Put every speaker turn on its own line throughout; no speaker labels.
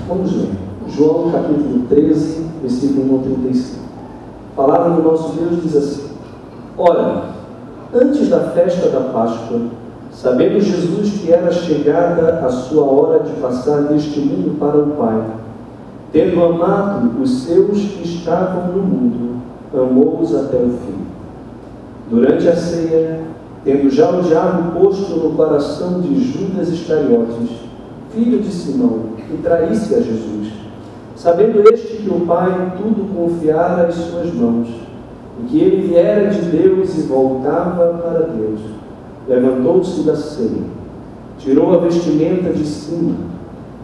Vamos ler. João capítulo 13, versículo 1 ao 35. A palavra do nosso Deus diz assim: Ora, antes da festa da Páscoa, sabendo Jesus que era chegada a sua hora de passar deste mundo para o Pai, tendo amado os seus que estavam no mundo, amou-os até o fim. Durante a ceia, tendo já o diabo posto no coração de Judas Iscariotes, filho de Simão, que traísse a Jesus, sabendo este que o Pai tudo confiara às suas mãos, e que ele viera de Deus e voltava para Deus, levantou-se da ceia, tirou a vestimenta de cima,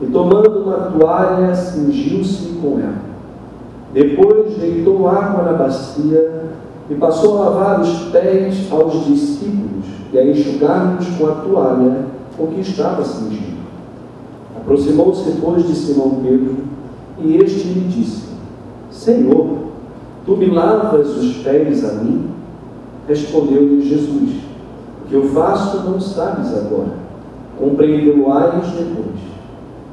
e tomando uma toalha, cingiu-se com ela. Depois deitou água na bacia e passou a lavar os pés aos discípulos e a enxugar-nos com a toalha com que estava cingido. Aproximou-se depois de Simão Pedro, e este lhe disse: Senhor, tu me lavas os pés a mim? Respondeu-lhe Jesus: O que eu faço não sabes agora, compreendê-lo-ás depois.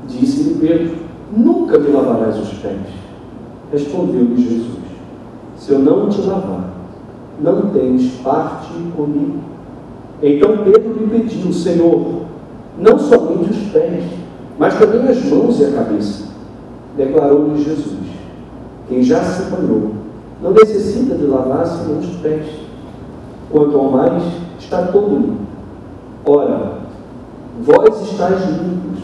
Disse-lhe Pedro: Nunca me lavarás os pés. Respondeu-lhe Jesus: Se eu não te lavar, não tens parte comigo. Então Pedro lhe pediu: Senhor, não somente os pés, mas também as mãos e a cabeça. Declarou-lhe Jesus: Quem já se banhou não necessita de lavar senão os pés. Quanto ao mais, está todo limpo. Ora, vós estáis limpos,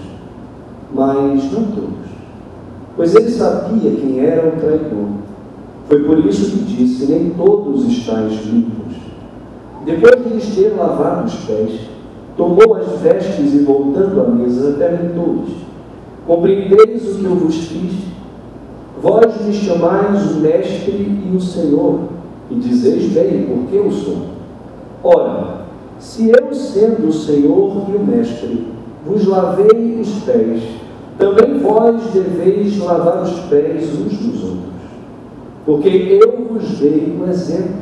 mas não todos. Pois ele sabia quem era o traidor. Foi por isso que disse: Nem todos estáis limpos. Depois de lhes ter lavado os pés, tomou as vestes e, voltando à mesa, perguntou-lhes: Compreendeis o que eu vos fiz? Vós me chamais o Mestre e o Senhor, e dizeis bem, porque eu sou. Ora, se eu, sendo o Senhor e o Mestre, vos lavei os pés, também vós deveis lavar os pés uns dos outros. Porque eu vos dei um exemplo,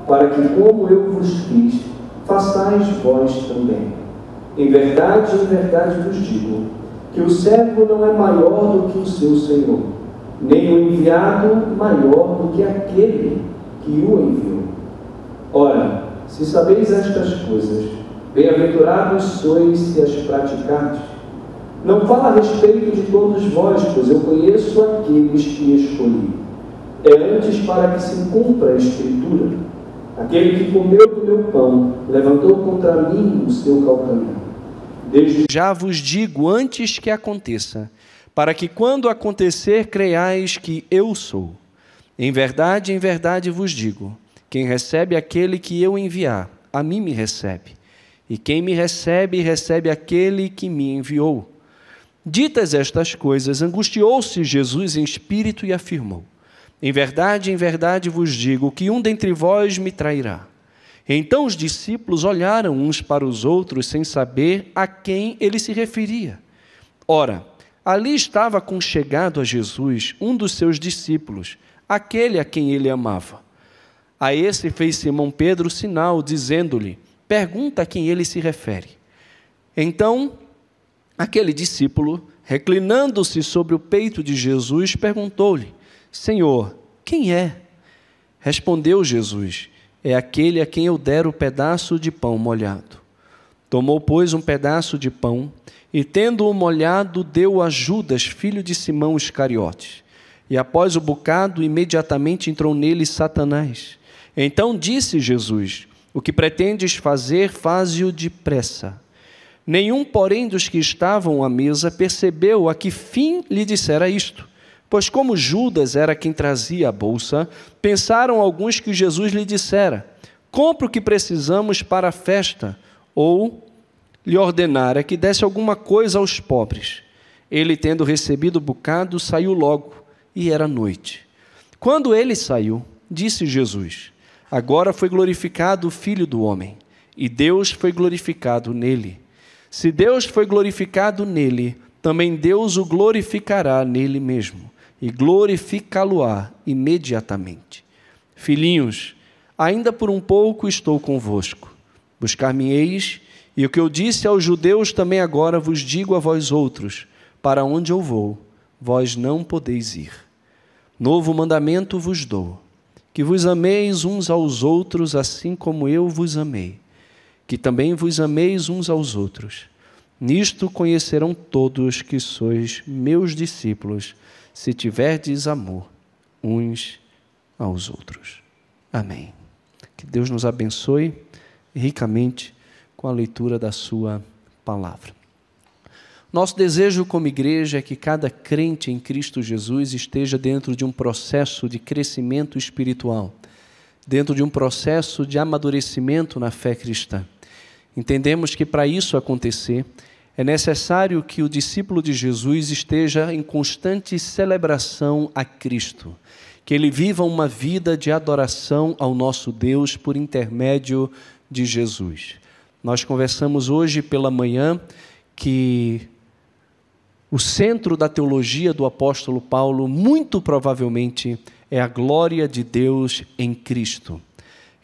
para que, como eu vos fiz, façais vós também. Em verdade vos digo, que o servo não é maior do que o seu Senhor, nem o enviado maior do que aquele que o enviou. Ora, se sabeis estas coisas, bem-aventurados sois se as praticardes. Não falo a respeito de todos vós, pois eu conheço aqueles que escolhi. É antes para que se cumpra a Escritura: aquele que comeu do meu pão levantou contra mim o seu calcanhar. Desde
já vos digo antes que aconteça, para que quando acontecer creiais que eu sou. Em verdade vos digo, quem recebe aquele que eu enviar, a mim me recebe. E quem me recebe, recebe aquele que me enviou. Ditas estas coisas, angustiou-se Jesus em espírito e afirmou: Em verdade vos digo, que um dentre vós me trairá. Então os discípulos olharam uns para os outros, sem saber a quem ele se referia. Ora, ali estava conchegado a Jesus um dos seus discípulos, aquele a quem ele amava. A esse fez Simão Pedro sinal, dizendo-lhe: Pergunta a quem ele se refere. Então, aquele discípulo, reclinando-se sobre o peito de Jesus, perguntou-lhe: Senhor, quem é? Respondeu Jesus: É aquele a quem eu der o pedaço de pão molhado. Tomou, pois, um pedaço de pão, e tendo-o molhado, deu a Judas, filho de Simão Iscariotes. E após o bocado, imediatamente entrou nele Satanás. Então disse Jesus: O que pretendes fazer, faze-o depressa. Nenhum, porém, dos que estavam à mesa percebeu a que fim lhe dissera isto. Pois como Judas era quem trazia a bolsa, pensaram alguns que Jesus lhe dissera: Compre o que precisamos para a festa, ou lhe ordenara que desse alguma coisa aos pobres. Ele, tendo recebido o bocado, saiu logo, e era noite. Quando ele saiu, disse Jesus: Agora foi glorificado o Filho do Homem, e Deus foi glorificado nele. Se Deus foi glorificado nele, também Deus o glorificará nele mesmo, e glorificá-lo-á imediatamente. Filhinhos, ainda por um pouco estou convosco. Buscar-me-eis, e o que eu disse aos judeus também agora vos digo a vós outros: para onde eu vou, vós não podeis ir. Novo mandamento vos dou, que vos ameis uns aos outros, assim como eu vos amei, que também vos ameis uns aos outros. Nisto conhecerão todos que sois meus discípulos, se tiverdes amor uns aos outros. Amém. Que Deus nos abençoe ricamente com a leitura da sua palavra. Nosso desejo como igreja é que cada crente em Cristo Jesus esteja dentro de um processo de crescimento espiritual, dentro de um processo de amadurecimento na fé cristã. Entendemos que para isso acontecer, é necessário que o discípulo de Jesus esteja em constante celebração a Cristo, que ele viva uma vida de adoração ao nosso Deus por intermédio de Jesus. Nós conversamos hoje pela manhã que o centro da teologia do apóstolo Paulo, muito provavelmente, é a glória de Deus em Cristo.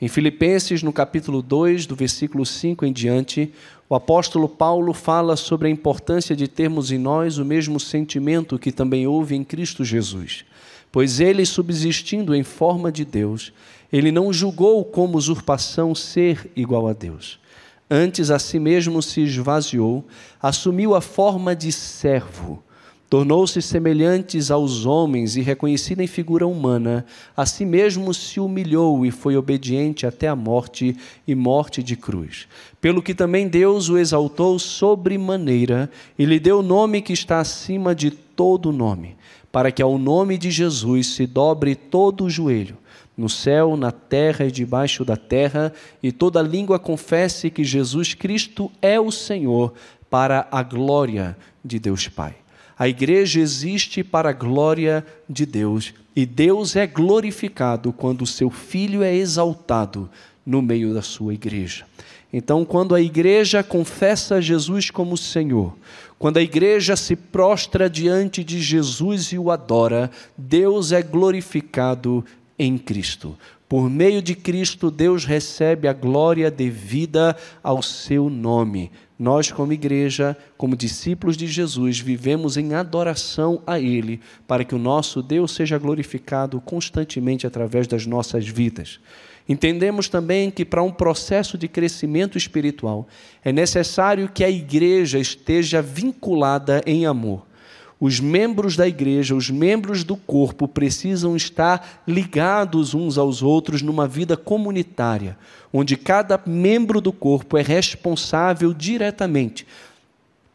Em Filipenses, no capítulo 2, do versículo 5 em diante, o apóstolo Paulo fala sobre a importância de termos em nós o mesmo sentimento que também houve em Cristo Jesus. Pois ele, subsistindo em forma de Deus, ele não julgou como usurpação ser igual a Deus. Antes, a si mesmo se esvaziou, assumiu a forma de servo, tornou-se semelhante aos homens e, reconhecido em figura humana, a si mesmo se humilhou e foi obediente até a morte e morte de cruz. Pelo que também Deus o exaltou sobremaneira e lhe deu o nome que está acima de todo nome, para que ao nome de Jesus se dobre todo o joelho, no céu, na terra e debaixo da terra, e toda língua confesse que Jesus Cristo é o Senhor, para a glória de Deus Pai. A igreja existe para a glória de Deus, e Deus é glorificado quando o seu Filho é exaltado no meio da sua igreja. Então, quando a igreja confessa Jesus como Senhor, quando a igreja se prostra diante de Jesus e o adora, Deus é glorificado em Cristo. Por meio de Cristo, Deus recebe a glória devida ao seu nome. Nós, como igreja, como discípulos de Jesus, vivemos em adoração a Ele, para que o nosso Deus seja glorificado constantemente através das nossas vidas. Entendemos também que para um processo de crescimento espiritual, é necessário que a igreja esteja vinculada em amor. Os membros da igreja, os membros do corpo, precisam estar ligados uns aos outros numa vida comunitária, onde cada membro do corpo é responsável diretamente,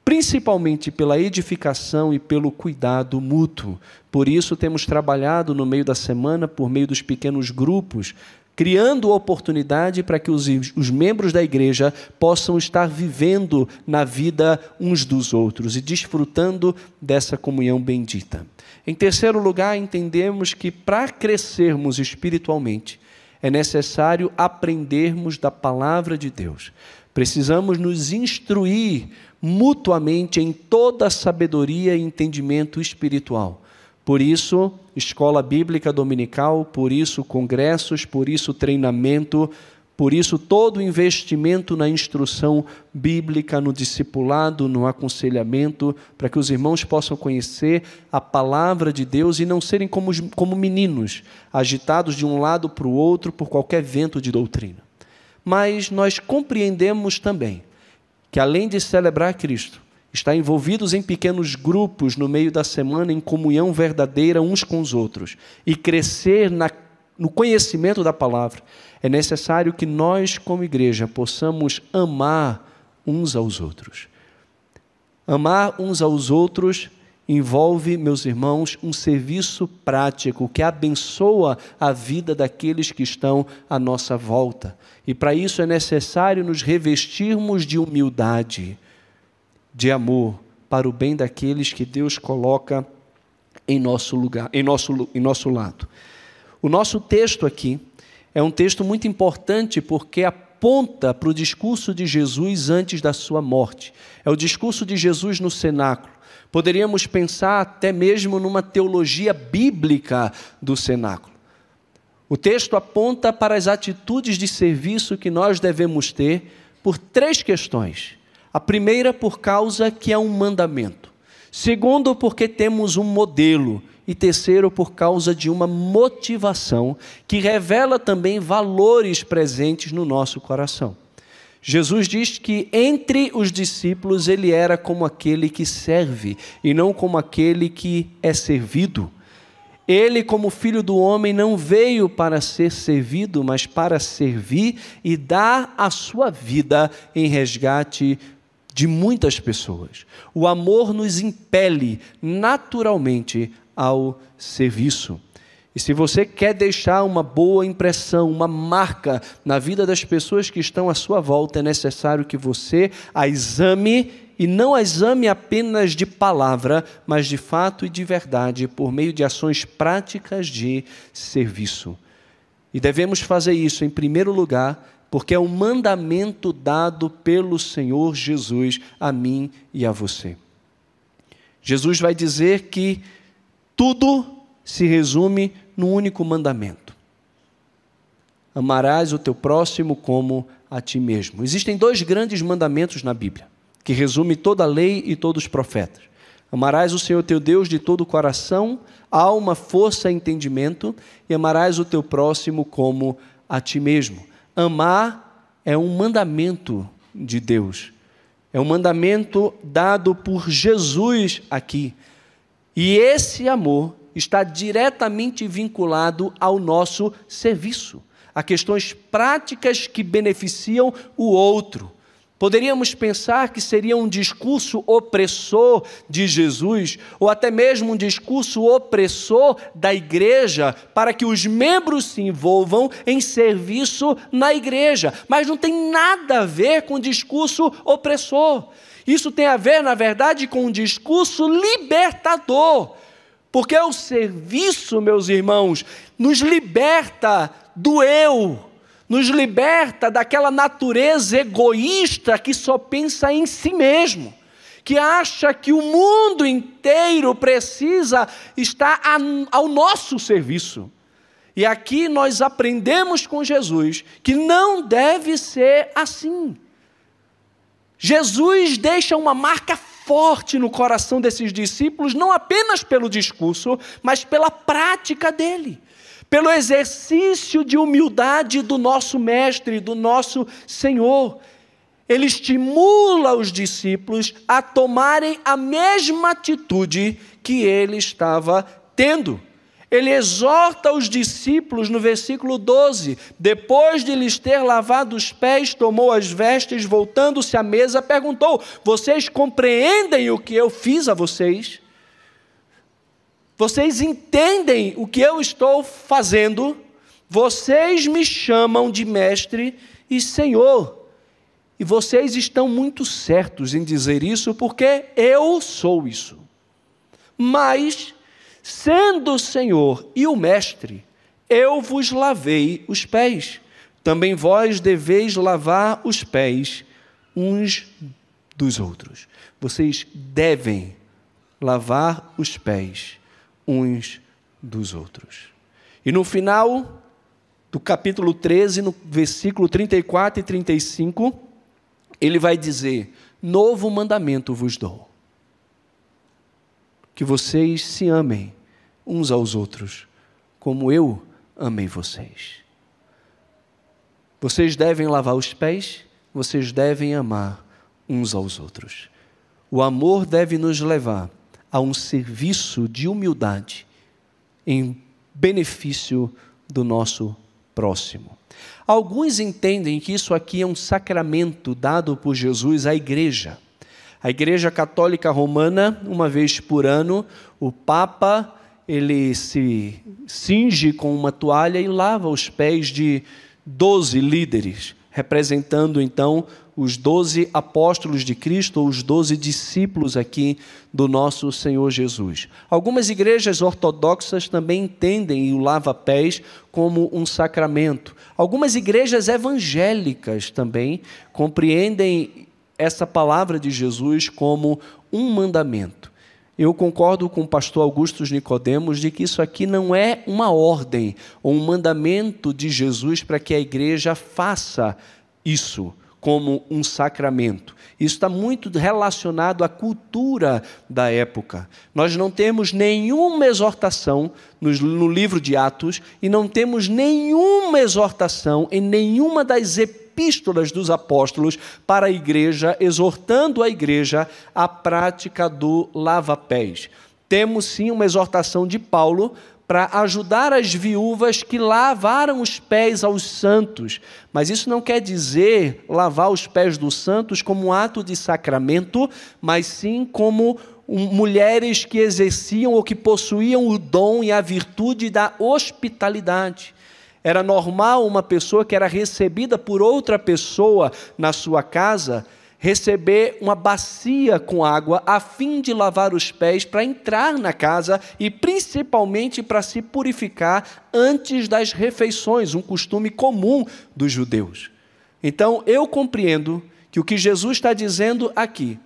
principalmente pela edificação e pelo cuidado mútuo. Por isso temos trabalhado no meio da semana, por meio dos pequenos grupos, criando oportunidade para que os membros da igreja possam estar vivendo na vida uns dos outros e desfrutando dessa comunhão bendita. Em terceiro lugar, entendemos que para crescermos espiritualmente, é necessário aprendermos da palavra de Deus. Precisamos nos instruir mutuamente em toda a sabedoria e entendimento espiritual. Por isso, escola bíblica dominical, por isso congressos, por isso treinamento, por isso todo investimento na instrução bíblica, no discipulado, no aconselhamento, para que os irmãos possam conhecer a palavra de Deus e não serem como meninos, agitados de um lado para o outro por qualquer vento de doutrina. Mas nós compreendemos também que, além de celebrar Cristo, estar envolvidos em pequenos grupos no meio da semana, em comunhão verdadeira uns com os outros, e crescer no conhecimento da palavra, é necessário que nós, como igreja, possamos amar uns aos outros. Amar uns aos outros envolve, meus irmãos, um serviço prático que abençoa a vida daqueles que estão à nossa volta. E para isso é necessário nos revestirmos de humildade, de amor, para o bem daqueles que Deus coloca em nosso lugar, em nosso lado. O nosso texto aqui é um texto muito importante porque aponta para o discurso de Jesus antes da sua morte. É o discurso de Jesus no cenáculo. Poderíamos pensar até mesmo numa teologia bíblica do cenáculo. O texto aponta para as atitudes de serviço que nós devemos ter por três questões. A primeira, por causa que é um mandamento. Segundo, porque temos um modelo. E terceiro, por causa de uma motivação que revela também valores presentes no nosso coração. Jesus diz que entre os discípulos ele era como aquele que serve e não como aquele que é servido. Ele, como filho do homem, não veio para ser servido, mas para servir e dar a sua vida em resgate de muitas pessoas. O amor nos impele naturalmente ao serviço. E se você quer deixar uma boa impressão, uma marca na vida das pessoas que estão à sua volta, é necessário que você a exame, e não a exame apenas de palavra, mas de fato e de verdade, por meio de ações práticas de serviço. E devemos fazer isso, em primeiro lugar, porque é um mandamento dado pelo Senhor Jesus a mim e a você. Jesus vai dizer que tudo se resume num único mandamento: amarás o teu próximo como a ti mesmo. Existem 2 grandes mandamentos na Bíblia, que resumem toda a lei e todos os profetas. Amarás o Senhor teu Deus de todo o coração, alma, força e entendimento, e amarás o teu próximo como a ti mesmo. Amar é um mandamento de Deus. É um mandamento dado por Jesus aqui. E esse amor está diretamente vinculado ao nosso serviço, a questões práticas que beneficiam o outro. Poderíamos pensar que seria um discurso opressor de Jesus, ou até mesmo um discurso opressor da igreja, para que os membros se envolvam em serviço na igreja. Mas não tem nada a ver com discurso opressor. Isso tem a ver, na verdade, com um discurso libertador. Porque o serviço, meus irmãos, nos liberta do eu, nos liberta daquela natureza egoísta que só pensa em si mesmo, que acha que o mundo inteiro precisa estar ao nosso serviço. E aqui nós aprendemos com Jesus que não deve ser assim. Jesus deixa uma marca forte no coração desses discípulos, não apenas pelo discurso, mas pela prática dele, pelo exercício de humildade do nosso Mestre, do nosso Senhor. Ele estimula os discípulos a tomarem a mesma atitude que ele estava tendo. Ele exorta os discípulos no versículo 12, depois de lhes ter lavado os pés, tomou as vestes, voltando-se à mesa, perguntou: vocês compreendem o que eu fiz a vocês? Vocês entendem o que eu estou fazendo? Vocês me chamam de mestre e senhor, e vocês estão muito certos em dizer isso, porque eu sou isso. Mas, sendo o Senhor e o Mestre, eu vos lavei os pés. Também vós deveis lavar os pés uns dos outros. Vocês devem lavar os pés uns dos outros. E no final do capítulo 13, no versículo 34 e 35, ele vai dizer: novo mandamento vos dou, que vocês se amem uns aos outros, como eu amei vocês. Vocês devem lavar os pés, vocês devem amar uns aos outros. O amor deve nos levar a um serviço de humildade em benefício do nosso próximo. Alguns entendem que isso aqui é um sacramento dado por Jesus à igreja. A Igreja Católica Romana, uma vez por ano, o Papa, ele se cinge com uma toalha e lava os pés de 12 líderes, representando então os 12 apóstolos de Cristo, ou os 12 discípulos aqui do nosso Senhor Jesus. Algumas igrejas ortodoxas também entendem o lava-pés como um sacramento. Algumas igrejas evangélicas também compreendem essa palavra de Jesus como um mandamento. Eu concordo com o pastor Augusto Nicodemos de que isso aqui não é uma ordem ou um mandamento de Jesus para que a igreja faça isso como um sacramento. Isso está muito relacionado à cultura da época. Nós não temos nenhuma exortação no livro de Atos e não temos nenhuma exortação em nenhuma das epístolas dos apóstolos para a igreja, exortando a igreja à prática do lava-pés. Temos sim uma exortação de Paulo para ajudar as viúvas que lavaram os pés aos santos. Mas isso não quer dizer lavar os pés dos santos como um ato de sacramento, mas sim como mulheres que exerciam ou que possuíam o dom e a virtude da hospitalidade. Era normal uma pessoa que era recebida por outra pessoa na sua casa receber uma bacia com água a fim de lavar os pés para entrar na casa e principalmente para se purificar antes das refeições, um costume comum dos judeus. Então, eu compreendo que o que Jesus está dizendo aqui,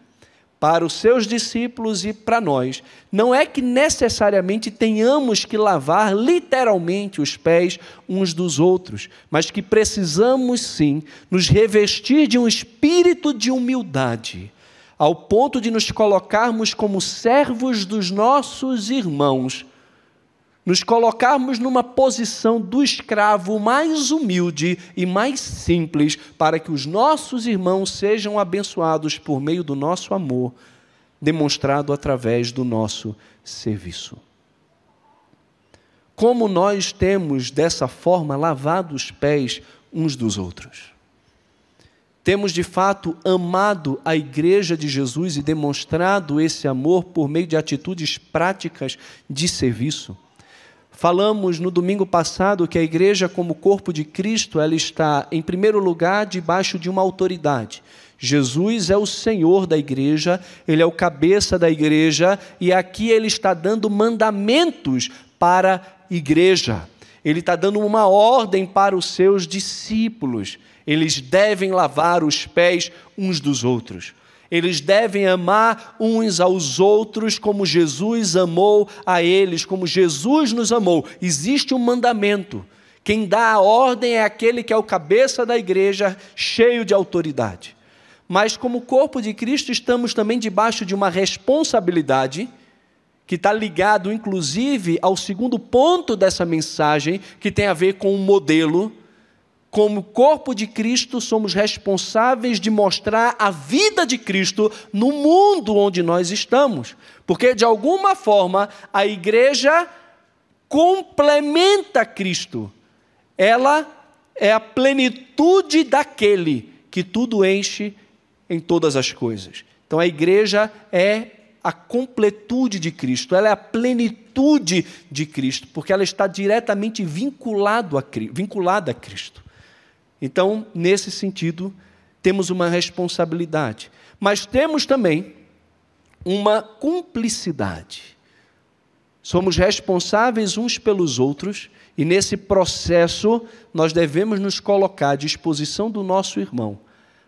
para os seus discípulos e para nós, não é que necessariamente tenhamos que lavar literalmente os pés uns dos outros, mas que precisamos sim nos revestir de um espírito de humildade, ao ponto de nos colocarmos como servos dos nossos irmãos, nos colocarmos numa posição do escravo mais humilde e mais simples, para que os nossos irmãos sejam abençoados por meio do nosso amor, demonstrado através do nosso serviço. Como nós temos, dessa forma, lavado os pés uns dos outros? Temos, de fato, amado a igreja de Jesus e demonstrado esse amor por meio de atitudes práticas de serviço? Falamos no domingo passado que a igreja, como corpo de Cristo, ela está, em primeiro lugar, debaixo de uma autoridade. Jesus é o Senhor da igreja, Ele é o cabeça da igreja, e aqui Ele está dando mandamentos para a igreja. Ele está dando uma ordem para os seus discípulos. Eles devem lavar os pés uns dos outros. Eles devem amar uns aos outros como Jesus amou a eles, como Jesus nos amou. Existe um mandamento. Quem dá a ordem é aquele que é o cabeça da igreja, cheio de autoridade. Mas como corpo de Cristo, estamos também debaixo de uma responsabilidade que está ligado, inclusive, ao segundo ponto dessa mensagem, que tem a ver com o modelo. Como corpo de Cristo, somos responsáveis de mostrar a vida de Cristo no mundo onde nós estamos. Porque, de alguma forma, a igreja complementa Cristo. Ela é a plenitude daquele que tudo enche em todas as coisas. Então, a igreja é a completude de Cristo, ela é a plenitude de Cristo, porque ela está diretamente vinculada a Cristo. Então, nesse sentido, temos uma responsabilidade. Mas temos também uma cumplicidade. Somos responsáveis uns pelos outros e, nesse processo, nós devemos nos colocar à disposição do nosso irmão,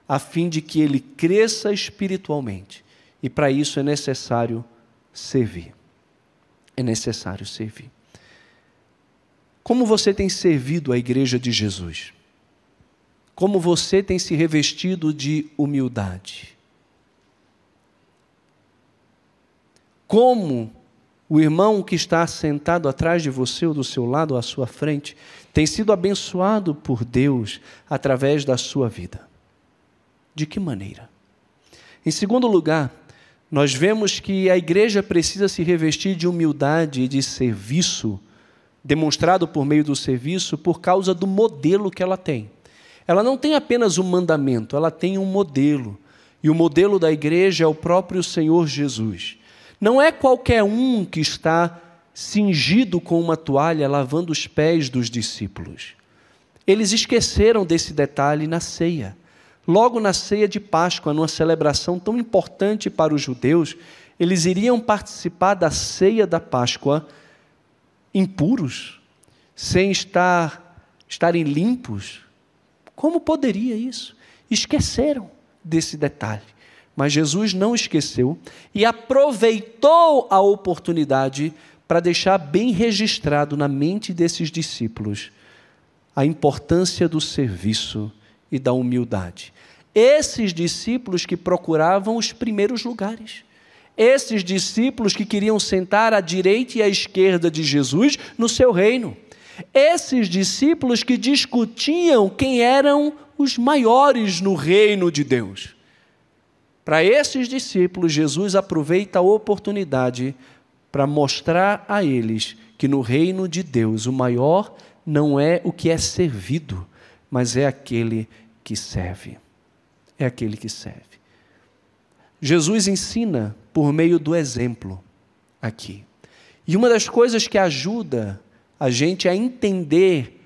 a fim de que ele cresça espiritualmente. E, para isso, é necessário servir. É necessário servir. Como você tem servido a igreja de Jesus? Como você tem se revestido de humildade? Como o irmão que está sentado atrás de você ou do seu lado ou à sua frente tem sido abençoado por Deus através da sua vida? De que maneira? Em segundo lugar, nós vemos que a igreja precisa se revestir de humildade e de serviço, demonstrado por meio do serviço, por causa do modelo que ela tem. Ela não tem apenas um mandamento, ela tem um modelo. E o modelo da igreja é o próprio Senhor Jesus. Não é qualquer um que está cingido com uma toalha lavando os pés dos discípulos. Eles esqueceram desse detalhe na ceia. Logo na ceia de Páscoa, numa celebração tão importante para os judeus, eles iriam participar da ceia da Páscoa impuros, sem estarem limpos. Como poderia isso? Esqueceram desse detalhe. Mas Jesus não esqueceu e aproveitou a oportunidade para deixar bem registrado na mente desses discípulos a importância do serviço e da humildade. Esses discípulos que procuravam os primeiros lugares. Esses discípulos que queriam sentar à direita e à esquerda de Jesus no seu reino. Esses discípulos que discutiam quem eram os maiores no reino de Deus. Para esses discípulos, Jesus aproveita a oportunidade para mostrar a eles que no reino de Deus o maior não é o que é servido, mas é aquele que serve. É aquele que serve. Jesus ensina por meio do exemplo aqui. E uma das coisas que ajuda a gente a entender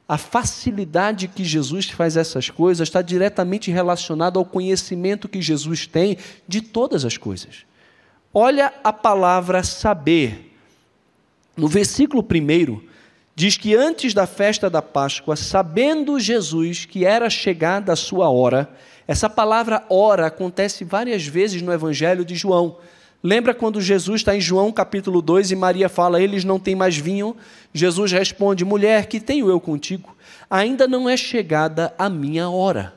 a facilidade que Jesus faz essas coisas está diretamente relacionado ao conhecimento que Jesus tem de todas as coisas. Olha a palavra saber. No versículo 1, diz que antes da festa da Páscoa, sabendo Jesus que era chegada a sua hora, essa palavra hora acontece várias vezes no Evangelho de João. Lembra quando Jesus está em João capítulo 2 e Maria fala, eles não têm mais vinho? Jesus responde, mulher, que tenho eu contigo? Ainda não é chegada a minha hora.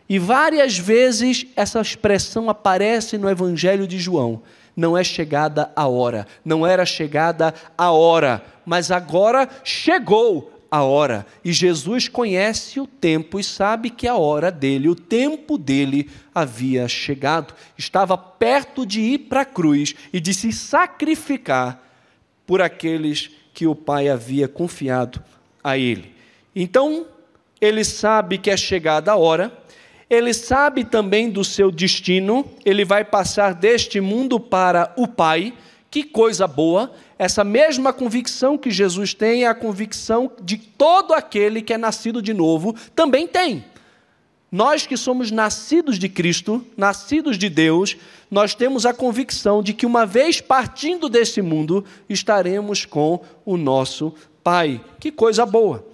E várias vezes essa expressão aparece no Evangelho de João. Não é chegada a hora, não era chegada a hora, mas agora chegou a hora. E Jesus conhece o tempo e sabe que a hora dele, o tempo dele havia chegado. Estava perto de ir para a cruz e de se sacrificar por aqueles que o Pai havia confiado a ele. Então, ele sabe que é chegada a hora. Ele sabe também do seu destino, ele vai passar deste mundo para o Pai. Que coisa boa! Essa mesma convicção que Jesus tem é a convicção de todo aquele que é nascido de novo, também tem. Nós que somos nascidos de Cristo, nascidos de Deus, nós temos a convicção de que uma vez partindo desse mundo, estaremos com o nosso Pai. Que coisa boa!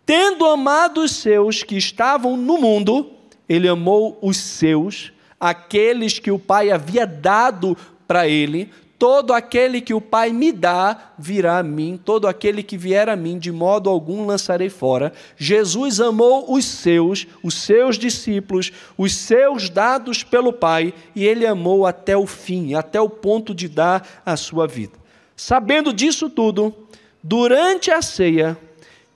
Tendo amado os seus que estavam no mundo, ele amou os seus, aqueles que o Pai havia dado para ele. Todo aquele que o Pai me dá, virá a mim. Todo aquele que vier a mim, de modo algum lançarei fora. Jesus amou os seus discípulos, os seus dados pelo Pai, e ele amou até o fim, até o ponto de dar a sua vida. Sabendo disso tudo, durante a ceia,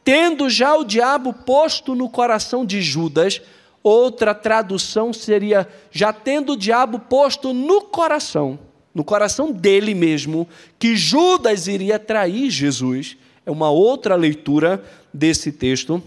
tendo já o diabo posto no coração de Judas, outra tradução seria, já tendo o diabo posto no coração dele mesmo, que Judas iria trair Jesus. É uma outra leitura desse texto.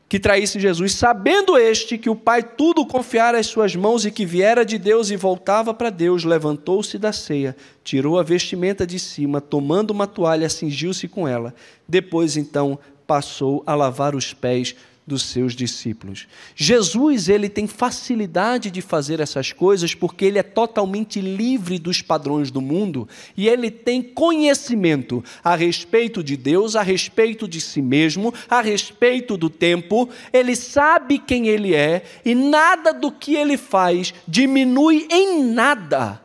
Que traísse Jesus, sabendo este que o Pai tudo confiara às suas mãos e que viera de Deus e voltava para Deus, levantou-se da ceia, tirou a vestimenta de cima, tomando uma toalha, cingiu-se com ela. Depois, então, passou a lavar os pés dos seus discípulos. Jesus, ele tem facilidade de fazer essas coisas porque ele é totalmente livre dos padrões do mundo e ele tem conhecimento a respeito de Deus, a respeito de si mesmo, a respeito do tempo. Ele sabe quem ele é e nada do que ele faz diminui em nada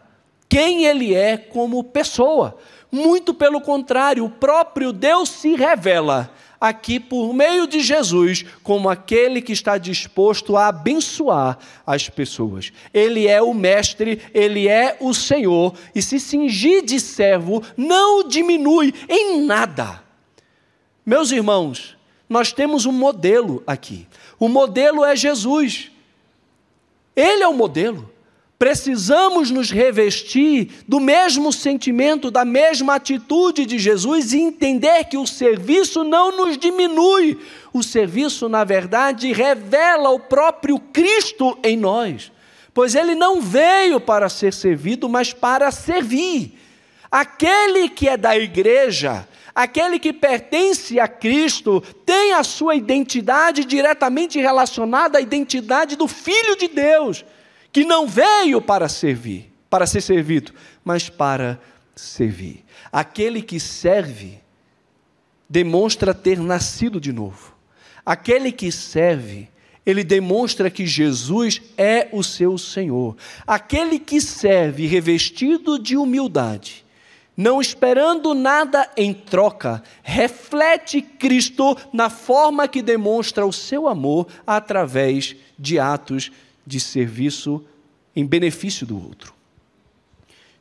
quem ele é como pessoa. Muito pelo contrário, o próprio Deus se revela aqui por meio de Jesus, como aquele que está disposto a abençoar as pessoas. Ele é o mestre, ele é o Senhor, e se cingir de servo não o diminui em nada. Meus irmãos, nós temos um modelo aqui. O modelo é Jesus. Ele é o modelo. Precisamos nos revestir do mesmo sentimento, da mesma atitude de Jesus e entender que o serviço não nos diminui. O serviço, na verdade, revela o próprio Cristo em nós. Pois ele não veio para ser servido, mas para servir. Aquele que é da igreja, aquele que pertence a Cristo, tem a sua identidade diretamente relacionada à identidade do Filho de Deus, que não veio para servir, para ser servido, mas para servir. Aquele que serve demonstra ter nascido de novo. Aquele que serve, ele demonstra que Jesus é o seu Senhor. Aquele que serve revestido de humildade, não esperando nada em troca, reflete Cristo na forma que demonstra o seu amor através de atos de serviço em benefício do outro.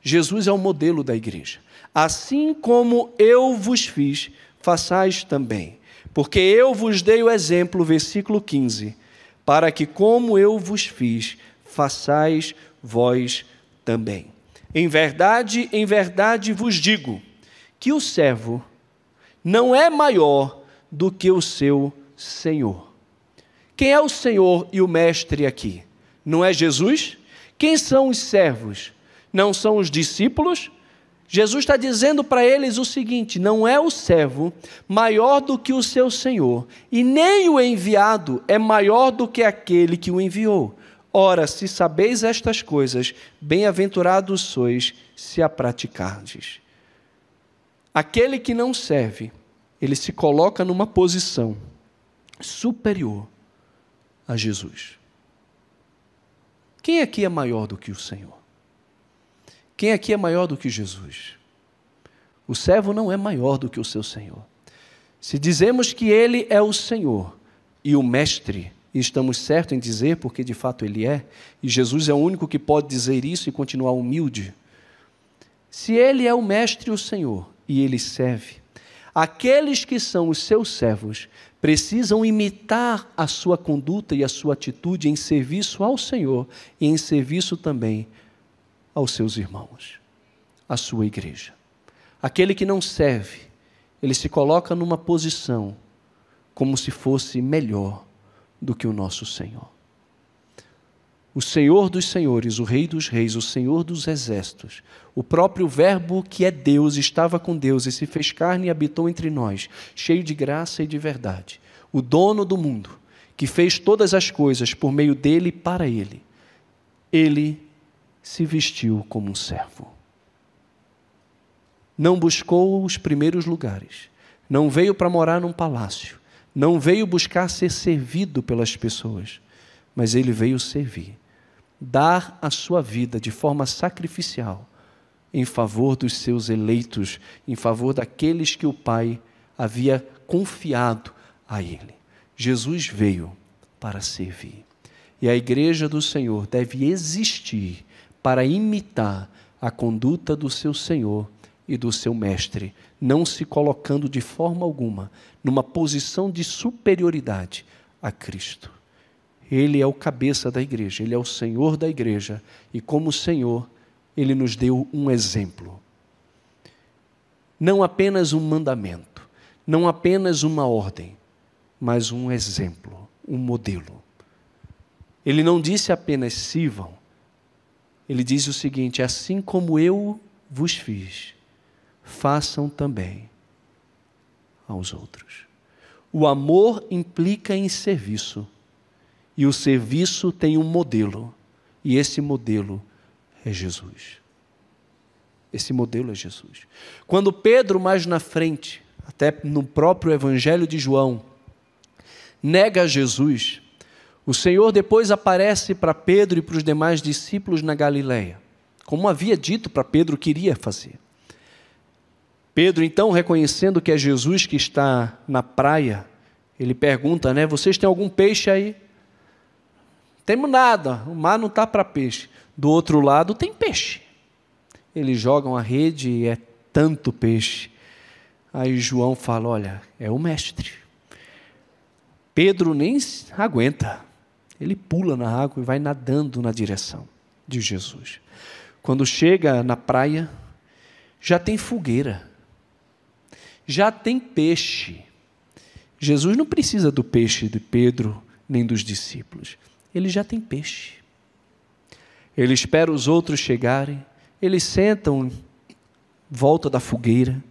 Jesus é o modelo da igreja. Assim como eu vos fiz, façais também. Porque eu vos dei o exemplo, versículo 15, para que como eu vos fiz, façais vós também. Em verdade vos digo, que o servo não é maior do que o seu Senhor. Quem é o Senhor e o Mestre aqui? Não é Jesus? Quem são os servos? Não são os discípulos? Jesus está dizendo para eles o seguinte: não é o servo maior do que o seu Senhor, e nem o enviado é maior do que aquele que o enviou. Ora, se sabeis estas coisas, bem-aventurados sois se a praticardes. Aquele que não serve, ele se coloca numa posição superior a Jesus. Quem aqui é maior do que o Senhor? Quem aqui é maior do que Jesus? O servo não é maior do que o seu Senhor. Se dizemos que Ele é o Senhor e o Mestre, e estamos certos em dizer, porque de fato Ele é, e Jesus é o único que pode dizer isso e continuar humilde. Se Ele é o Mestre e o Senhor, e Ele serve, aqueles que são os seus servos precisam imitar a sua conduta e a sua atitude em serviço ao Senhor e em serviço também aos seus irmãos, à sua igreja. Aquele que não serve, ele se coloca numa posição como se fosse melhor do que o nosso Senhor. O Senhor dos senhores, o Rei dos reis, o Senhor dos exércitos, o próprio Verbo que é Deus, estava com Deus e se fez carne e habitou entre nós, cheio de graça e de verdade. O dono do mundo, que fez todas as coisas por meio dele e para ele, ele se vestiu como um servo. Não buscou os primeiros lugares, não veio para morar num palácio, não veio buscar ser servido pelas pessoas, mas ele veio servir, dar a sua vida de forma sacrificial em favor dos seus eleitos, em favor daqueles que o Pai havia confiado a ele. Jesus veio para servir. E a igreja do Senhor deve existir para imitar a conduta do seu Senhor e do seu Mestre, não se colocando de forma alguma numa posição de superioridade a Cristo. Ele é o cabeça da igreja, Ele é o Senhor da igreja, e como Senhor, Ele nos deu um exemplo. Não apenas um mandamento, não apenas uma ordem, mas um exemplo, um modelo. Ele não disse apenas sirvam, Ele diz o seguinte: assim como eu vos fiz, façam também aos outros. O amor implica em serviço, e o serviço tem um modelo, e esse modelo é Jesus. Esse modelo é Jesus. Quando Pedro, mais na frente, até no próprio Evangelho de João, nega Jesus, o Senhor depois aparece para Pedro e para os demais discípulos na Galileia, como havia dito para Pedro que iria fazer. Pedro, então, reconhecendo que é Jesus que está na praia, ele pergunta, vocês têm algum peixe aí? Temos nada, o mar não está para peixe. Do outro lado tem peixe. Eles jogam a rede e é tanto peixe. Aí João fala, olha, é o mestre. Pedro nem aguenta. Ele pula na água e vai nadando na direção de Jesus. Quando chega na praia, já tem fogueira. Já tem peixe. Jesus não precisa do peixe de Pedro nem dos discípulos. Ele já tem peixe. Ele espera os outros chegarem, eles sentam em volta da fogueira,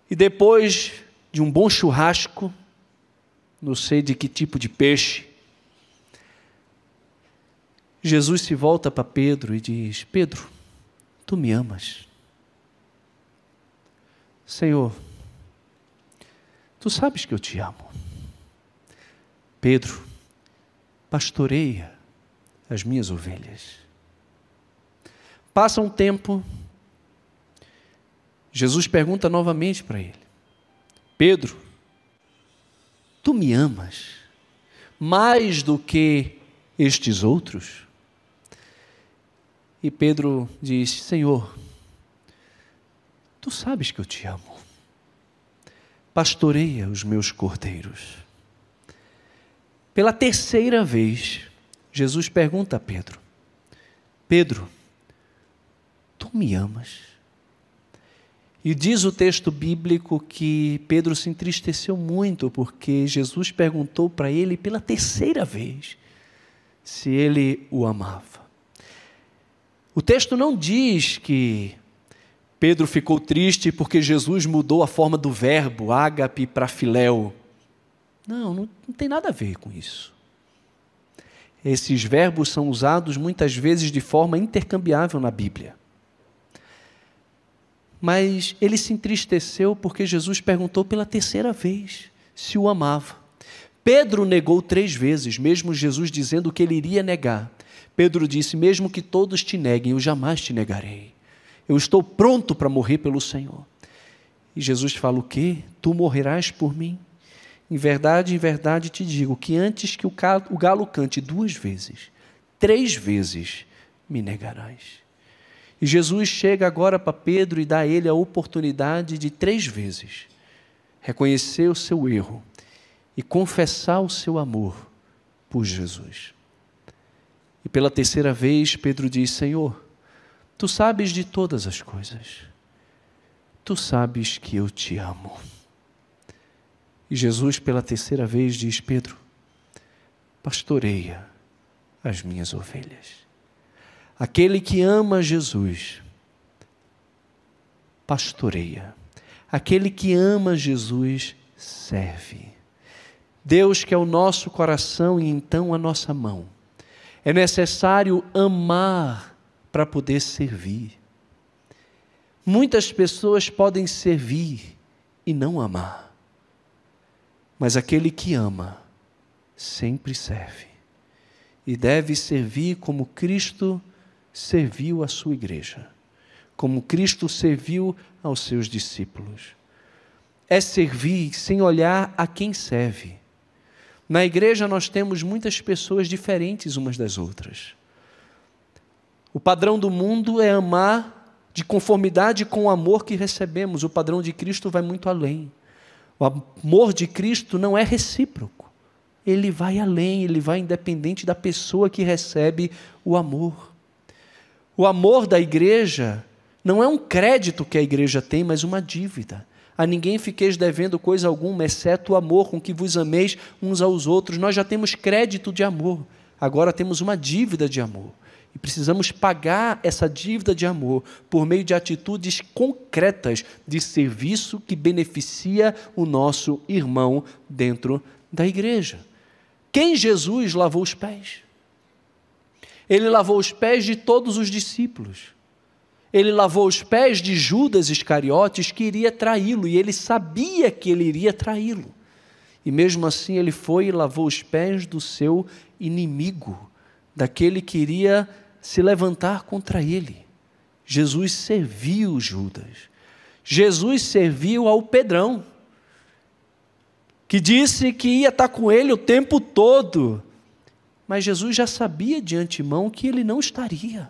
e depois de um bom churrasco, não sei de que tipo de peixe, Jesus se volta para Pedro e diz: Pedro, tu me amas? Senhor, tu sabes que eu te amo. Pedro, pastoreia as minhas ovelhas. Passa um tempo Jesus pergunta novamente para ele: Pedro, tu me amas mais do que estes outros? E Pedro diz: Senhor, tu sabes que eu te amo. Pastoreia os meus cordeiros. Pela terceira vez, Jesus pergunta a Pedro: Pedro, tu me amas? E diz o texto bíblico que Pedro se entristeceu muito, porque Jesus perguntou para ele pela terceira vez se ele o amava. O texto não diz que Pedro ficou triste porque Jesus mudou a forma do verbo ágape para filéu. Não tem nada a ver com isso. Esses verbos são usados muitas vezes de forma intercambiável na Bíblia. Mas ele se entristeceu porque Jesus perguntou pela terceira vez se o amava. Pedro negou 3 vezes, mesmo Jesus dizendo que ele iria negar. Pedro disse: mesmo que todos te neguem, eu jamais te negarei. Eu estou pronto para morrer pelo Senhor. E Jesus fala: o quê? Tu morrerás por mim? Em verdade te digo que antes que o galo cante 2 vezes, 3 vezes me negarás. E Jesus chega agora para Pedro e dá a ele a oportunidade de 3 vezes reconhecer o seu erro e confessar o seu amor por Jesus. E pela terceira vez Pedro diz: Senhor, tu sabes de todas as coisas, tu sabes que eu te amo. E Jesus pela terceira vez diz: Pedro, pastoreia as minhas ovelhas. Aquele que ama Jesus, pastoreia. Aquele que ama Jesus, serve. Deus quer o nosso coração e então a nossa mão. É necessário amar para poder servir. Muitas pessoas podem servir e não amar. Mas aquele que ama, sempre serve. E deve servir como Cristo serviu a sua igreja, como Cristo serviu aos seus discípulos. É servir sem olhar a quem serve. Na igreja nós temos muitas pessoas diferentes umas das outras. O padrão do mundo é amar de conformidade com o amor que recebemos. O padrão de Cristo vai muito além. O amor de Cristo não é recíproco. Ele vai além, ele vai independente da pessoa que recebe o amor. O amor da igreja não é um crédito que a igreja tem, mas uma dívida. A ninguém fiqueis devendo coisa alguma, exceto o amor com que vos ameis uns aos outros. Nós já temos crédito de amor, agora temos uma dívida de amor. E precisamos pagar essa dívida de amor por meio de atitudes concretas de serviço que beneficia o nosso irmão dentro da igreja. Quem Jesus lavou os pés? Ele lavou os pés de todos os discípulos. Ele lavou os pés de Judas Iscariotes, que iria traí-lo, e ele sabia que ele iria traí-lo. E mesmo assim ele foi e lavou os pés do seu inimigo, daquele que iria se levantar contra ele. Jesus serviu Judas. Jesus serviu ao Pedrão, que disse que ia estar com ele o tempo todo. Mas Jesus já sabia de antemão que ele não estaria,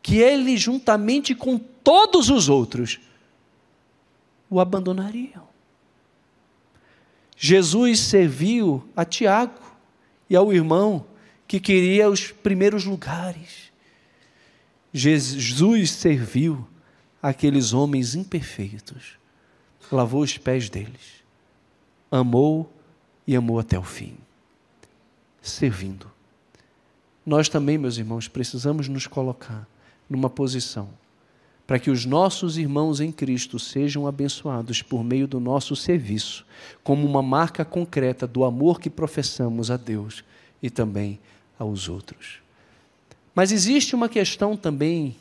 que ele, juntamente com todos os outros, o abandonariam. Jesus serviu a Tiago e ao irmão que queria os primeiros lugares. Jesus serviu aqueles homens imperfeitos, lavou os pés deles, amou e amou até o fim, servindo. Nós também, meus irmãos, precisamos nos colocar numa posição para que os nossos irmãos em Cristo sejam abençoados por meio do nosso serviço, como uma marca concreta do amor que professamos a Deus e também aos outros. Mas existe uma questão também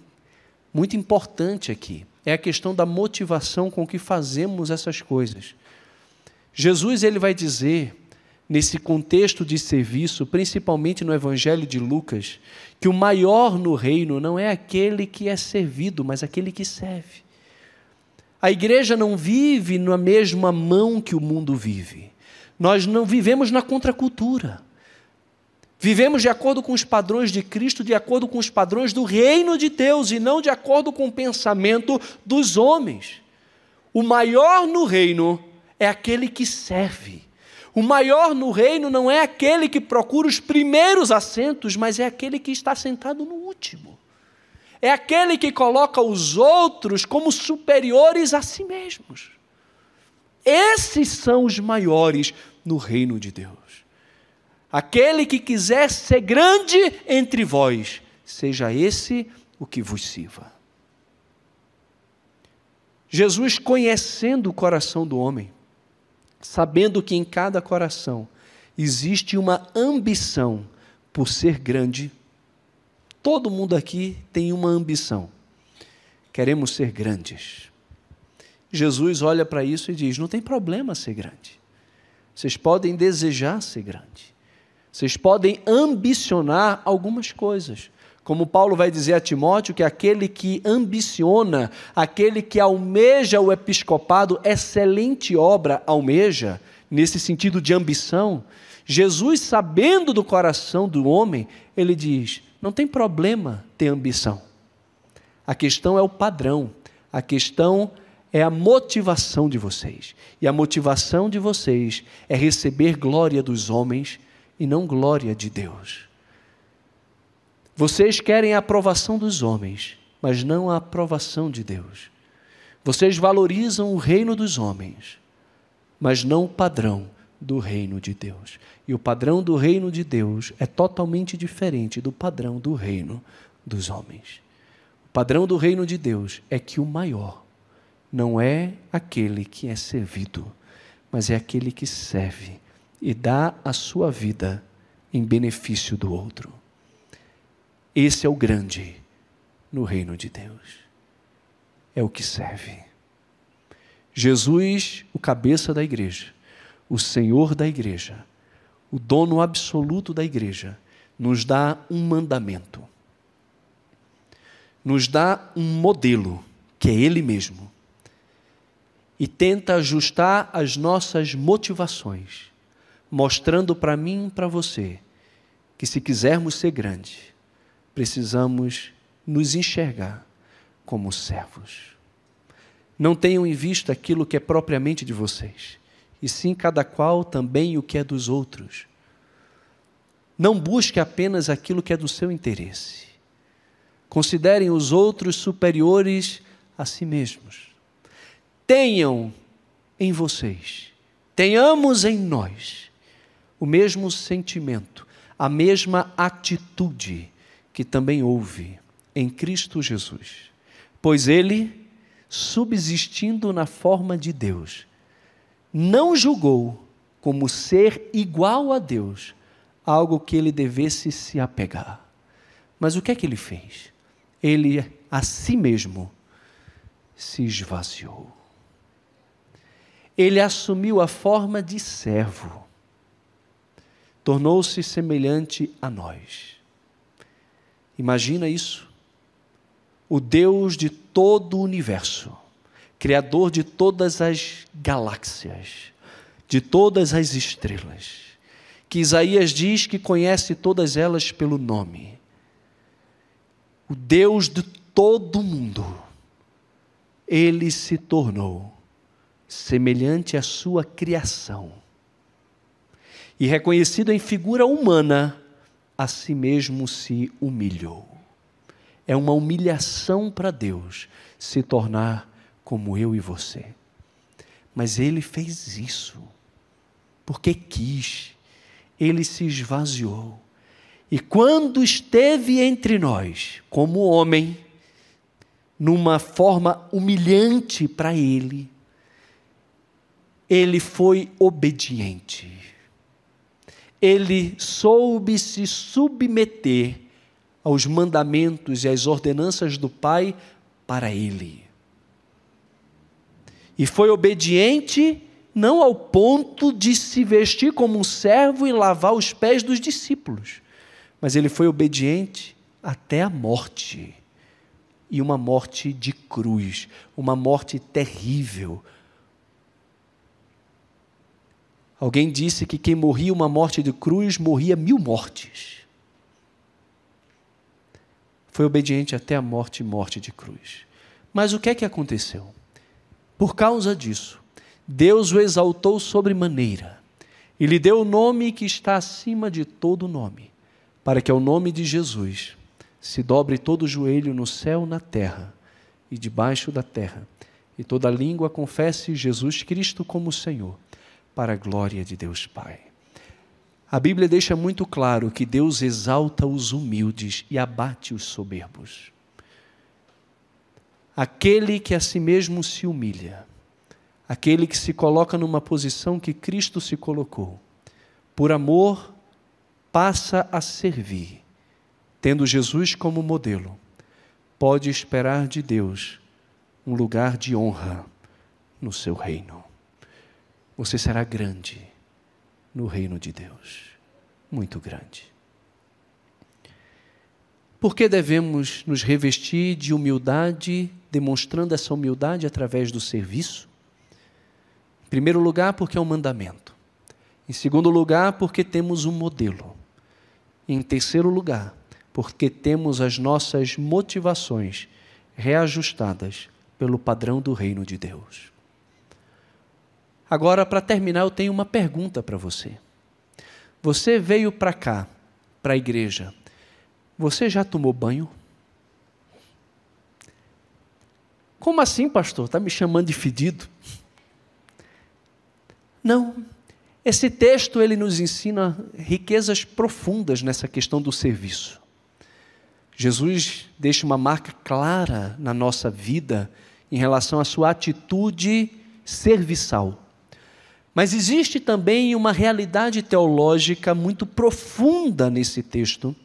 muito importante aqui, é a questão da motivação com que fazemos essas coisas. Jesus, ele vai dizer, nesse contexto de serviço, principalmente no Evangelho de Lucas, que o maior no reino não é aquele que é servido, mas aquele que serve. A igreja não vive na mesma mão que o mundo vive. Nós não vivemos na contracultura. Vivemos de acordo com os padrões de Cristo, de acordo com os padrões do reino de Deus, e não de acordo com o pensamento dos homens. O maior no reino é aquele que serve. O maior no reino não é aquele que procura os primeiros assentos, mas é aquele que está sentado no último. É aquele que coloca os outros como superiores a si mesmos. Esses são os maiores no reino de Deus. Aquele que quiser ser grande entre vós, seja esse o que vos sirva. Jesus, conhecendo o coração do homem, sabendo que em cada coração existe uma ambição por ser grande. Todo mundo aqui tem uma ambição. Queremos ser grandes. Jesus olha para isso e diz: não tem problema ser grande. Vocês podem desejar ser grande. Vocês podem ambicionar algumas coisas. Como Paulo vai dizer a Timóteo, que aquele que ambiciona, aquele que almeja o episcopado, excelente obra almeja, nesse sentido de ambição. Jesus, sabendo do coração do homem, ele diz: não tem problema ter ambição. A questão é o padrão, a questão é a motivação de vocês. E a motivação de vocês é receber glória dos homens e não glória de Deus. Vocês querem a aprovação dos homens, mas não a aprovação de Deus. Vocês valorizam o reino dos homens, mas não o padrão do reino de Deus. E o padrão do reino de Deus é totalmente diferente do padrão do reino dos homens. O padrão do reino de Deus é que o maior não é aquele que é servido, mas é aquele que serve e dá a sua vida em benefício do outro. Esse é o grande no reino de Deus. É o que serve. Jesus, o cabeça da igreja, o Senhor da igreja, o dono absoluto da igreja, nos dá um mandamento. Nos dá um modelo, que é Ele mesmo. E tenta ajustar as nossas motivações, mostrando para mim e para você que se quisermos ser grandes, precisamos nos enxergar como servos. Não tenham em vista aquilo que é propriamente de vocês, e sim cada qual também o que é dos outros. Não busque apenas aquilo que é do seu interesse. Considerem os outros superiores a si mesmos. Tenham em vocês, tenhamos em nós, o mesmo sentimento, a mesma atitude que também houve em Cristo Jesus. Pois Ele, subsistindo na forma de Deus, não julgou como ser igual a Deus, algo que Ele devesse se apegar. Mas o que é que Ele fez? Ele, a si mesmo, se esvaziou. Ele assumiu a forma de servo. Tornou-se semelhante a nós. Imagina isso. O Deus de todo o universo, Criador de todas as galáxias, de todas as estrelas, que Isaías diz que conhece todas elas pelo nome. O Deus de todo o mundo, Ele se tornou semelhante à sua criação. E reconhecido em figura humana, a si mesmo se humilhou. É uma humilhação para Deus se tornar como eu e você. Mas Ele fez isso porque quis. Ele se esvaziou. E quando esteve entre nós, como homem, numa forma humilhante para Ele, Ele foi obediente. Ele soube se submeter aos mandamentos e às ordenanças do Pai para Ele. E foi obediente não ao ponto de se vestir como um servo e lavar os pés dos discípulos, mas Ele foi obediente até a morte, e uma morte de cruz, uma morte terrível. Alguém disse que quem morria uma morte de cruz morria 1000 mortes. Foi obediente até a morte e morte de cruz. Mas o que é que aconteceu? Por causa disso, Deus o exaltou sobremaneira e lhe deu o nome que está acima de todo nome, para que ao nome de Jesus se dobre todo o joelho no céu, na terra e debaixo da terra, e toda língua confesse Jesus Cristo como Senhor, para a glória de Deus Pai. A Bíblia deixa muito claro que Deus exalta os humildes e abate os soberbos. Aquele que a si mesmo se humilha, aquele que se coloca numa posição que Cristo se colocou, por amor passa a servir, tendo Jesus como modelo, pode esperar de Deus um lugar de honra no seu reino. Você será grande no reino de Deus, muito grande. Por que devemos nos revestir de humildade, demonstrando essa humildade através do serviço? Em primeiro lugar, porque é um mandamento. Em segundo lugar, porque temos um modelo. Em terceiro lugar, porque temos as nossas motivações reajustadas pelo padrão do reino de Deus. Agora, para terminar, eu tenho uma pergunta para você. Você veio para cá, para a igreja. Você já tomou banho? Como assim, pastor? Está me chamando de fedido? Não. Esse texto, ele nos ensina riquezas profundas nessa questão do serviço. Jesus deixa uma marca clara na nossa vida em relação à sua atitude serviçal. Mas existe também uma realidade teológica muito profunda nesse texto,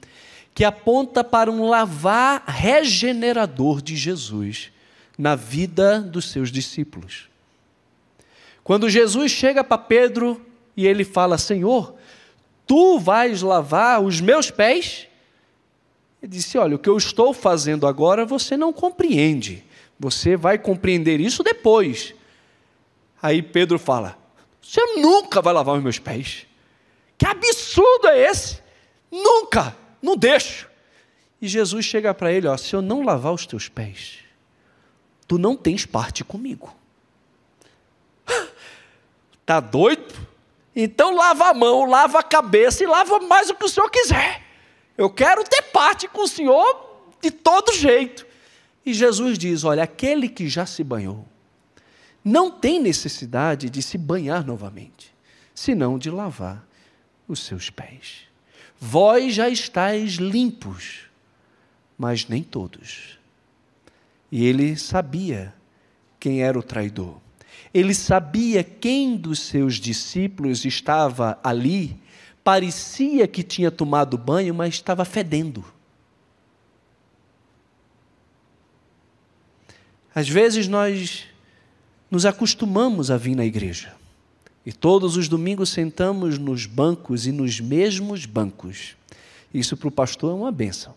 que aponta para um lavar regenerador de Jesus na vida dos seus discípulos. Quando Jesus chega para Pedro e ele fala: Senhor, tu vais lavar os meus pés? Ele disse: olha, o que eu estou fazendo agora você não compreende, você vai compreender isso depois. Aí Pedro fala: você nunca vai lavar os meus pés. Que absurdo é esse? Nunca, não deixo. E Jesus chega para ele: ó, se eu não lavar os teus pés, tu não tens parte comigo. Tá doido? Então lava a mão, lava a cabeça e lava mais o que o senhor quiser. Eu quero ter parte com o senhor de todo jeito. E Jesus diz: olha, aquele que já se banhou não tem necessidade de se banhar novamente, senão de lavar os seus pés. Vós já estáis limpos, mas nem todos. E ele sabia quem era o traidor. Ele sabia quem dos seus discípulos estava ali, parecia que tinha tomado banho, mas estava fedendo. Às vezes nós nos acostumamos a vir na igreja, e todos os domingos sentamos nos bancos e nos mesmos bancos. Isso para o pastor é uma bênção.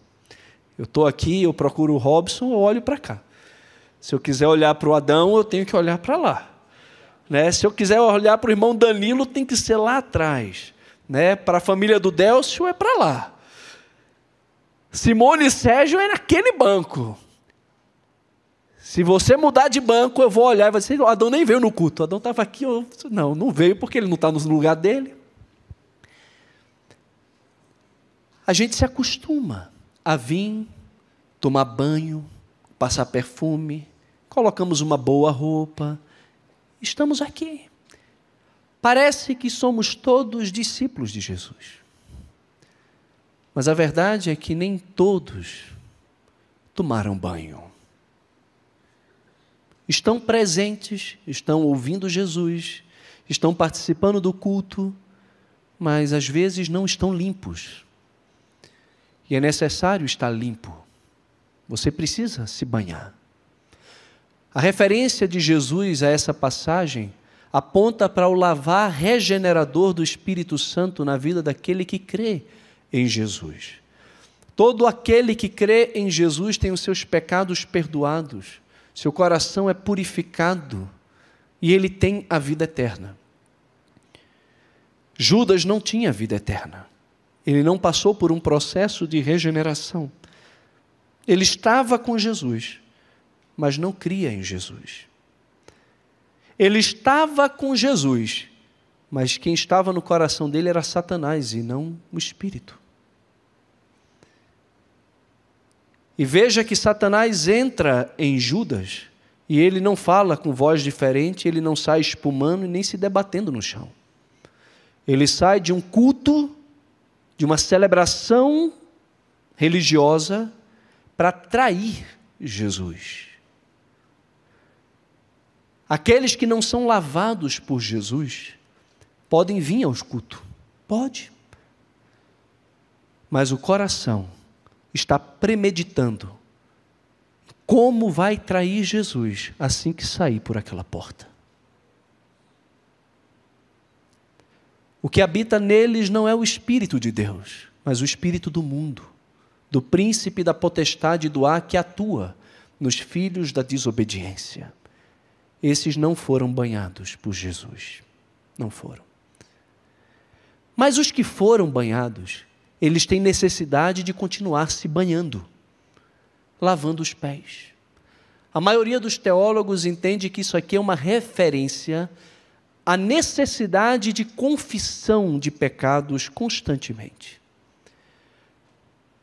Eu estou aqui, eu procuro o Robson, eu olho para cá. Se eu quiser olhar para o Adão, eu tenho que olhar para lá. Né? Se eu quiser olhar para o irmão Danilo, tem que ser lá atrás. Né? Para a família do Délcio, é para lá. Simone e Sérgio é naquele banco. Se você mudar de banco, eu vou olhar e vai dizer: o Adão nem veio no culto. O Adão estava aqui. Não veio porque ele não está no lugar dele. A gente se acostuma a vir, tomar banho, passar perfume, colocamos uma boa roupa, estamos aqui. Parece que somos todos discípulos de Jesus. Mas a verdade é que nem todos tomaram banho. Estão presentes, estão ouvindo Jesus, estão participando do culto, mas às vezes não estão limpos. E é necessário estar limpo. Você precisa se banhar. A referência de Jesus a essa passagem aponta para o lavar regenerador do Espírito Santo na vida daquele que crê em Jesus. Todo aquele que crê em Jesus tem os seus pecados perdoados, seu coração é purificado e ele tem a vida eterna. Judas não tinha vida eterna. Ele não passou por um processo de regeneração. Ele estava com Jesus, mas não cria em Jesus. Ele estava com Jesus, mas quem estava no coração dele era Satanás e não o Espírito. E veja que Satanás entra em Judas e ele não fala com voz diferente, ele não sai espumando e nem se debatendo no chão. Ele sai de um culto, de uma celebração religiosa para trair Jesus. Aqueles que não são lavados por Jesus podem vir aos cultos, pode. Mas o coração está premeditando como vai trair Jesus assim que sair por aquela porta. O que habita neles não é o Espírito de Deus, mas o espírito do mundo, do príncipe da potestade do ar que atua nos filhos da desobediência. Esses não foram banhados por Jesus, não foram. Mas os que foram banhados, eles têm necessidade de continuar se banhando, lavando os pés. A maioria dos teólogos entende que isso aqui é uma referência à necessidade de confissão de pecados constantemente.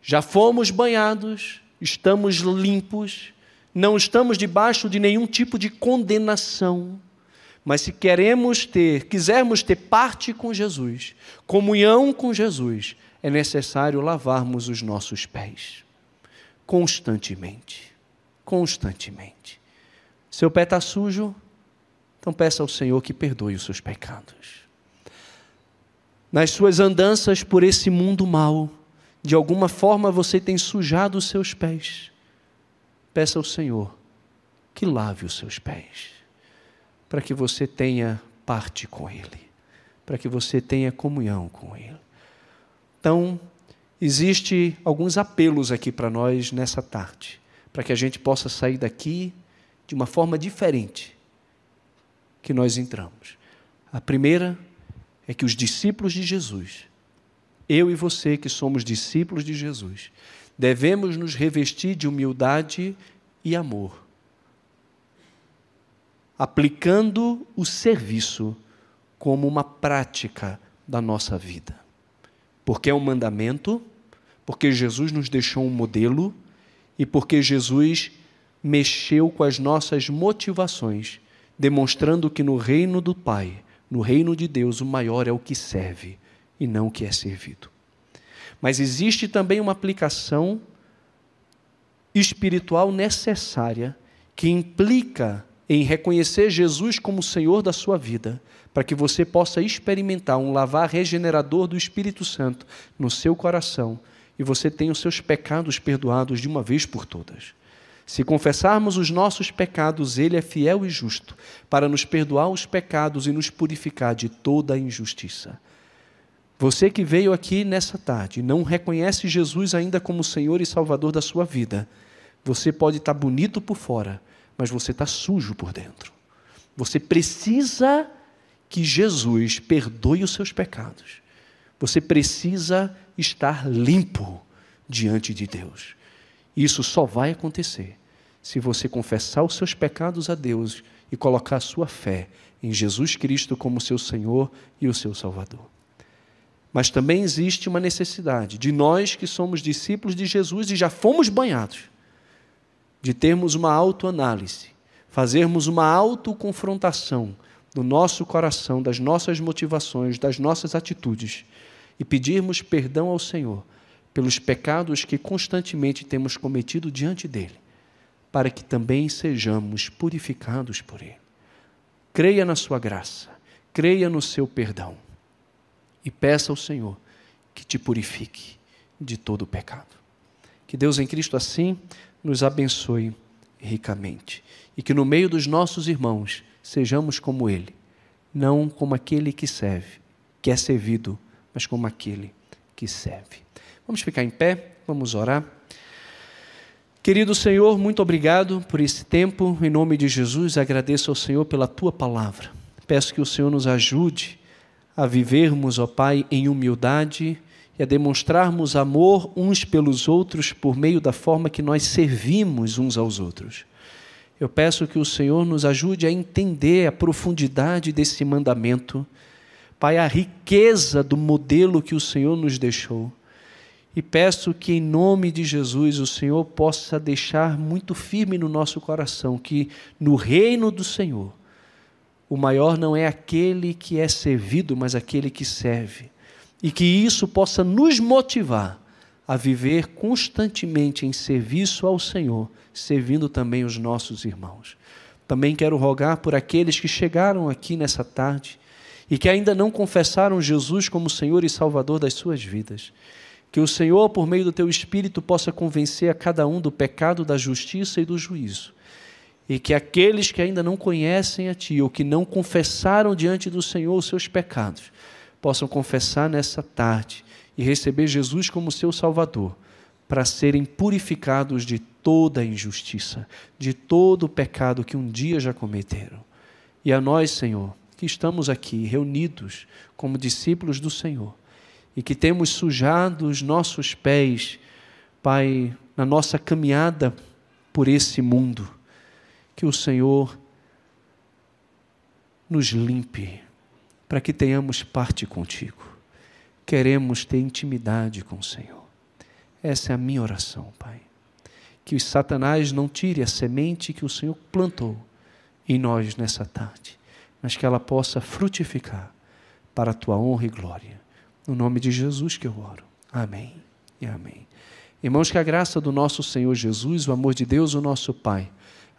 Já fomos banhados, estamos limpos, não estamos debaixo de nenhum tipo de condenação, mas se quisermos ter parte com Jesus, comunhão com Jesus, é necessário lavarmos os nossos pés, constantemente, constantemente. Seu pé está sujo? Então peça ao Senhor que perdoe os seus pecados. Nas suas andanças por esse mundo mau, de alguma forma você tem sujado os seus pés. Peça ao Senhor que lave os seus pés, para que você tenha parte com Ele, para que você tenha comunhão com Ele. Então, existem alguns apelos aqui para nós nessa tarde, para que a gente possa sair daqui de uma forma diferente que nós entramos. A primeira é que os discípulos de Jesus, eu e você que somos discípulos de Jesus, devemos nos revestir de humildade e amor, aplicando o serviço como uma prática da nossa vida. Porque é um mandamento, porque Jesus nos deixou um modelo e porque Jesus mexeu com as nossas motivações, demonstrando que no reino do Pai, no reino de Deus, o maior é o que serve e não o que é servido. Mas existe também uma aplicação espiritual necessária que implica em reconhecer Jesus como Senhor da sua vida, para que você possa experimentar um lavar regenerador do Espírito Santo no seu coração e você tenha os seus pecados perdoados de uma vez por todas. Se confessarmos os nossos pecados, Ele é fiel e justo para nos perdoar os pecados e nos purificar de toda a injustiça. Você que veio aqui nessa tarde e não reconhece Jesus ainda como Senhor e Salvador da sua vida, você pode estar bonito por fora, mas você está sujo por dentro. Você precisa que Jesus perdoe os seus pecados. Você precisa estar limpo diante de Deus. Isso só vai acontecer se você confessar os seus pecados a Deus e colocar a sua fé em Jesus Cristo como seu Senhor e o seu Salvador. Mas também existe uma necessidade de nós que somos discípulos de Jesus e já fomos banhados, de termos uma autoanálise, fazermos uma autoconfrontação do nosso coração, das nossas motivações, das nossas atitudes e pedirmos perdão ao Senhor pelos pecados que constantemente temos cometido diante dEle, para que também sejamos purificados por Ele. Creia na sua graça, creia no seu perdão e peça ao Senhor que te purifique de todo o pecado. Que Deus em Cristo assim nos abençoe ricamente e que no meio dos nossos irmãos sejamos como Ele, não como aquele que serve, que é servido, mas como aquele que serve. Vamos ficar em pé? vamos orar. Querido Senhor, muito obrigado por esse tempo. Em nome de Jesus, agradeço ao Senhor pela Tua palavra. Peço que o Senhor nos ajude a vivermos, ó Pai, em humildade e a demonstrarmos amor uns pelos outros por meio da forma que nós servimos uns aos outros. Eu peço que o Senhor nos ajude a entender a profundidade desse mandamento, Pai, a riqueza do modelo que o Senhor nos deixou. E peço que, em nome de Jesus, o Senhor possa deixar muito firme no nosso coração que, no reino do Senhor, o maior não é aquele que é servido, mas aquele que serve. E que isso possa nos motivar a viver constantemente em serviço ao Senhor, servindo também os nossos irmãos. Também quero rogar por aqueles que chegaram aqui nessa tarde e que ainda não confessaram Jesus como Senhor e Salvador das suas vidas. Que o Senhor, por meio do Teu Espírito, possa convencer a cada um do pecado, da justiça e do juízo. E que aqueles que ainda não conhecem a Ti, ou que não confessaram diante do Senhor os seus pecados, possam confessar nessa tarde e receber Jesus como seu Salvador, para serem purificados de toda a injustiça, de todo o pecado que um dia já cometeram. E a nós, Senhor, que estamos aqui reunidos como discípulos do Senhor, e que temos sujado os nossos pés, Pai, na nossa caminhada por esse mundo, que o Senhor nos limpe, para que tenhamos parte contigo. Queremos ter intimidade com o Senhor. Essa é a minha oração, Pai. Que o Satanás não tire a semente que o Senhor plantou em nós nessa tarde, mas que ela possa frutificar para a Tua honra e glória. No nome de Jesus que eu oro. Amém e amém. Irmãos, que a graça do nosso Senhor Jesus, o amor de Deus, o nosso Pai,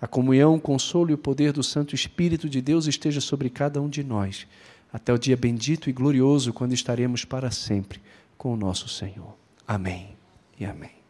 a comunhão, o consolo e o poder do Santo Espírito de Deus esteja sobre cada um de nós, até o dia bendito e glorioso, quando estaremos para sempre com o nosso Senhor. Amém e amém.